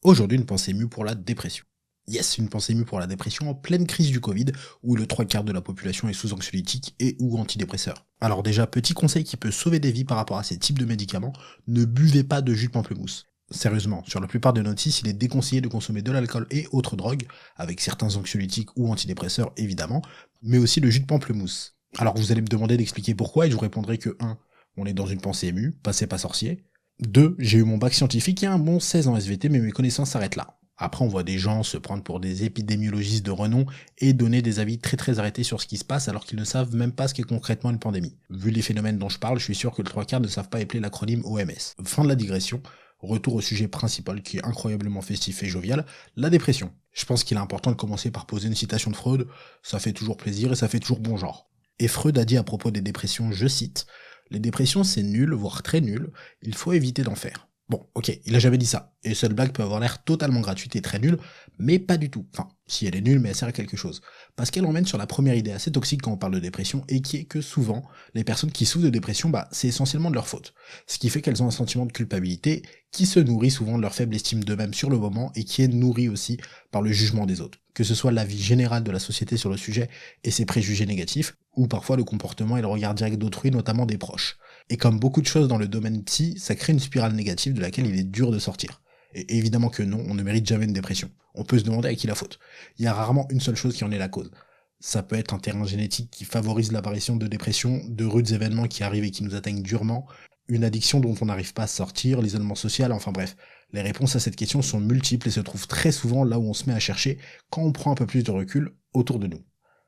Aujourd'hui, une pensée émue pour la dépression. Yes, une pensée émue pour la dépression en pleine crise du Covid, où le trois quarts de la population est sous anxiolytique et ou antidépresseur. Alors déjà, petit conseil qui peut sauver des vies par rapport à ces types de médicaments, ne buvez pas de jus de pamplemousse. Sérieusement, sur la plupart des notices, il est déconseillé de consommer de l'alcool et autres drogues, avec certains anxiolytiques ou antidépresseurs évidemment, mais aussi le jus de pamplemousse. Alors vous allez me demander d'expliquer pourquoi et je vous répondrai que 1. On est dans une pensée émue, passez pas sorcier. 2. J'ai eu mon bac scientifique et un bon 16 en SVT, mais mes connaissances s'arrêtent là. Après, on voit des gens se prendre pour des épidémiologistes de renom et donner des avis très arrêtés sur ce qui se passe alors qu'ils ne savent même pas ce qu'est concrètement une pandémie. Vu les phénomènes dont je parle, je suis sûr que le trois quarts ne savent pas épeler l'acronyme OMS. Fin de la digression, retour au sujet principal qui est incroyablement festif et jovial, la dépression. Je pense qu'il est important de commencer par poser une citation de Freud, ça fait toujours plaisir et ça fait toujours bon genre. Et Freud a dit à propos des dépressions, je cite, les dépressions c'est nul, voire très nul, il faut éviter d'en faire. Bon, ok, il a jamais dit ça, et cette blague peut avoir l'air totalement gratuite et très nulle, mais pas du tout. Enfin, si elle est nulle, mais elle sert à quelque chose. Parce qu'elle emmène sur la première idée assez toxique quand on parle de dépression, et qui est que souvent, les personnes qui souffrent de dépression, c'est essentiellement de leur faute. Ce qui fait qu'elles ont un sentiment de culpabilité, qui se nourrit souvent de leur faible estime d'eux-mêmes sur le moment, et qui est nourri aussi par le jugement des autres. Que ce soit l'avis général de la société sur le sujet et ses préjugés négatifs, ou parfois le comportement et le regard direct d'autrui, notamment des proches. Et comme beaucoup de choses dans le domaine psy, ça crée une spirale négative de laquelle il est dur de sortir. Et évidemment que non, on ne mérite jamais une dépression. On peut se demander à qui la faute. Il y a rarement une seule chose qui en est la cause. Ça peut être un terrain génétique qui favorise l'apparition de dépression, de rudes événements qui arrivent et qui nous atteignent durement, une addiction dont on n'arrive pas à sortir, l'isolement social, enfin bref. Les réponses à cette question sont multiples et se trouvent très souvent là où on se met à chercher quand on prend un peu plus de recul autour de nous.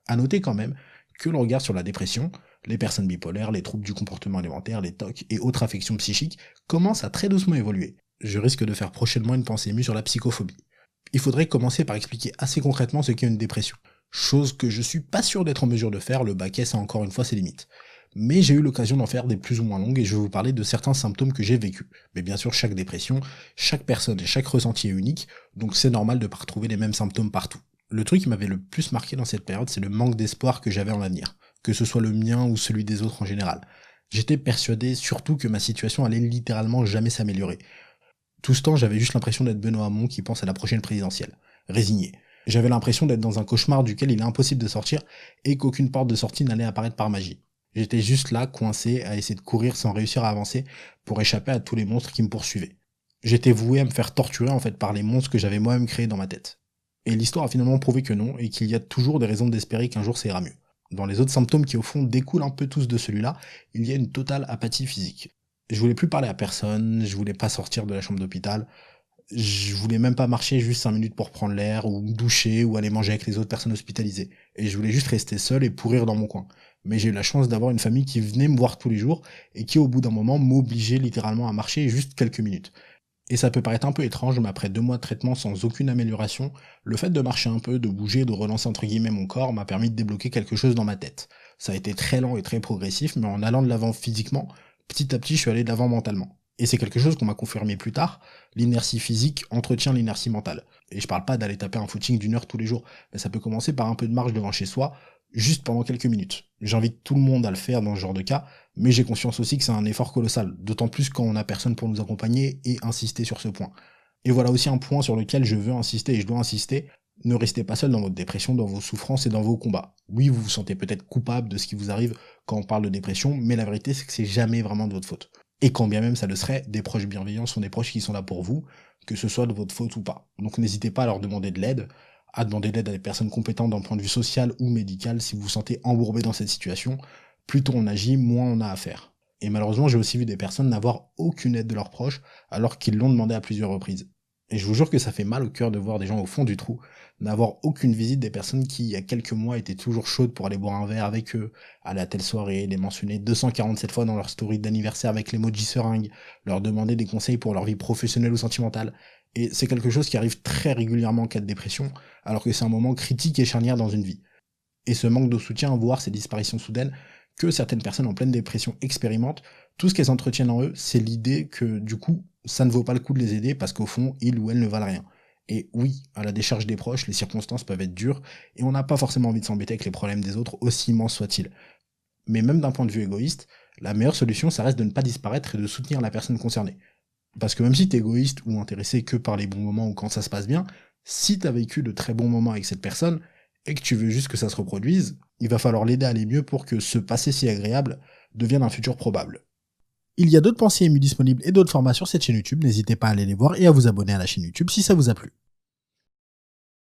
À noter quand même que l'on regarde sur la dépression, les personnes bipolaires, les troubles du comportement alimentaire, les TOC et autres affections psychiques commencent à très doucement évoluer. Je risque de faire prochainement une pensée émue sur la psychophobie. Il faudrait commencer par expliquer assez concrètement ce qu'est une dépression. Chose que je suis pas sûr d'être en mesure de faire, le bac S a encore une fois ses limites. Mais j'ai eu l'occasion d'en faire des plus ou moins longues et je vais vous parler de certains symptômes que j'ai vécus. Mais bien sûr, chaque dépression, chaque personne et chaque ressenti est unique, donc c'est normal de pas retrouver les mêmes symptômes partout. Le truc qui m'avait le plus marqué dans cette période, c'est le manque d'espoir que j'avais en l'avenir, que ce soit le mien ou celui des autres en général. J'étais persuadé surtout que ma situation allait littéralement jamais s'améliorer. Tout ce temps, j'avais juste l'impression d'être Benoît Hamon qui pense à la prochaine présidentielle. Résigné. J'avais l'impression d'être dans un cauchemar duquel il est impossible de sortir et qu'aucune porte de sortie n'allait apparaître par magie. J'étais juste là, coincé, à essayer de courir sans réussir à avancer pour échapper à tous les monstres qui me poursuivaient. J'étais voué à me faire torturer en fait par les monstres que j'avais moi-même créés dans ma tête. Et l'histoire a finalement prouvé que non, et qu'il y a toujours des raisons d'espérer qu'un jour ça ira mieux. Dans les autres symptômes qui au fond découlent un peu tous de celui-là, il y a une totale apathie physique. Je voulais plus parler à personne, je voulais pas sortir de la chambre d'hôpital, je voulais même pas marcher juste 5 minutes pour prendre l'air, ou me doucher, ou aller manger avec les autres personnes hospitalisées. Et je voulais juste rester seul et pourrir dans mon coin. Mais j'ai eu la chance d'avoir une famille qui venait me voir tous les jours, et qui au bout d'un moment m'obligeait littéralement à marcher juste quelques minutes. Et ça peut paraître un peu étrange, mais après 2 mois de traitement sans aucune amélioration, le fait de marcher un peu, de bouger, de relancer entre guillemets mon corps m'a permis de débloquer quelque chose dans ma tête. Ça a été très lent et très progressif, mais en allant de l'avant physiquement, petit à petit je suis allé de l'avant mentalement. Et c'est quelque chose qu'on m'a confirmé plus tard, l'inertie physique entretient l'inertie mentale. Et je parle pas d'aller taper un footing d'1 heure tous les jours, mais ça peut commencer par un peu de marche devant chez soi, juste pendant quelques minutes. J'invite tout le monde à le faire dans ce genre de cas, mais j'ai conscience aussi que c'est un effort colossal, d'autant plus quand on n'a personne pour nous accompagner et insister sur ce point. Et voilà aussi un point sur lequel je veux insister et je dois insister, ne restez pas seul dans votre dépression, dans vos souffrances et dans vos combats. Oui, vous vous sentez peut-être coupable de ce qui vous arrive quand on parle de dépression, mais la vérité c'est que c'est jamais vraiment de votre faute. Et quand bien même ça le serait, des proches bienveillants sont des proches qui sont là pour vous, que ce soit de votre faute ou pas. Donc n'hésitez pas à leur demander de l'aide, à demander de l'aide à des personnes compétentes d'un point de vue social ou médical si vous vous sentez embourbé dans cette situation. Plus tôt on agit, moins on a à faire. Et malheureusement, j'ai aussi vu des personnes n'avoir aucune aide de leurs proches alors qu'ils l'ont demandé à plusieurs reprises. Et je vous jure que ça fait mal au cœur de voir des gens au fond du trou, n'avoir aucune visite des personnes qui, il y a quelques mois, étaient toujours chaudes pour aller boire un verre avec eux, aller à telle soirée, les mentionner 247 fois dans leur story d'anniversaire avec l'emoji seringue, leur demander des conseils pour leur vie professionnelle ou sentimentale. Et c'est quelque chose qui arrive très régulièrement en cas de dépression, alors que c'est un moment critique et charnière dans une vie. Et ce manque de soutien, voire ces disparitions soudaines, que certaines personnes en pleine dépression expérimentent, tout ce qu'elles entretiennent en eux, c'est l'idée que, du coup, ça ne vaut pas le coup de les aider parce qu'au fond, ils ou elles ne valent rien. Et oui, à la décharge des proches, les circonstances peuvent être dures, et on n'a pas forcément envie de s'embêter avec les problèmes des autres, aussi immenses soient-ils. Mais même d'un point de vue égoïste, la meilleure solution, ça reste de ne pas disparaître et de soutenir la personne concernée. Parce que même si t'es égoïste ou intéressé que par les bons moments ou quand ça se passe bien, si t'as vécu de très bons moments avec cette personne et que tu veux juste que ça se reproduise, il va falloir l'aider à aller mieux pour que ce passé si agréable devienne un futur probable. Il y a d'autres pensées émues disponibles et d'autres formats sur cette chaîne YouTube, n'hésitez pas à aller les voir et à vous abonner à la chaîne YouTube si ça vous a plu.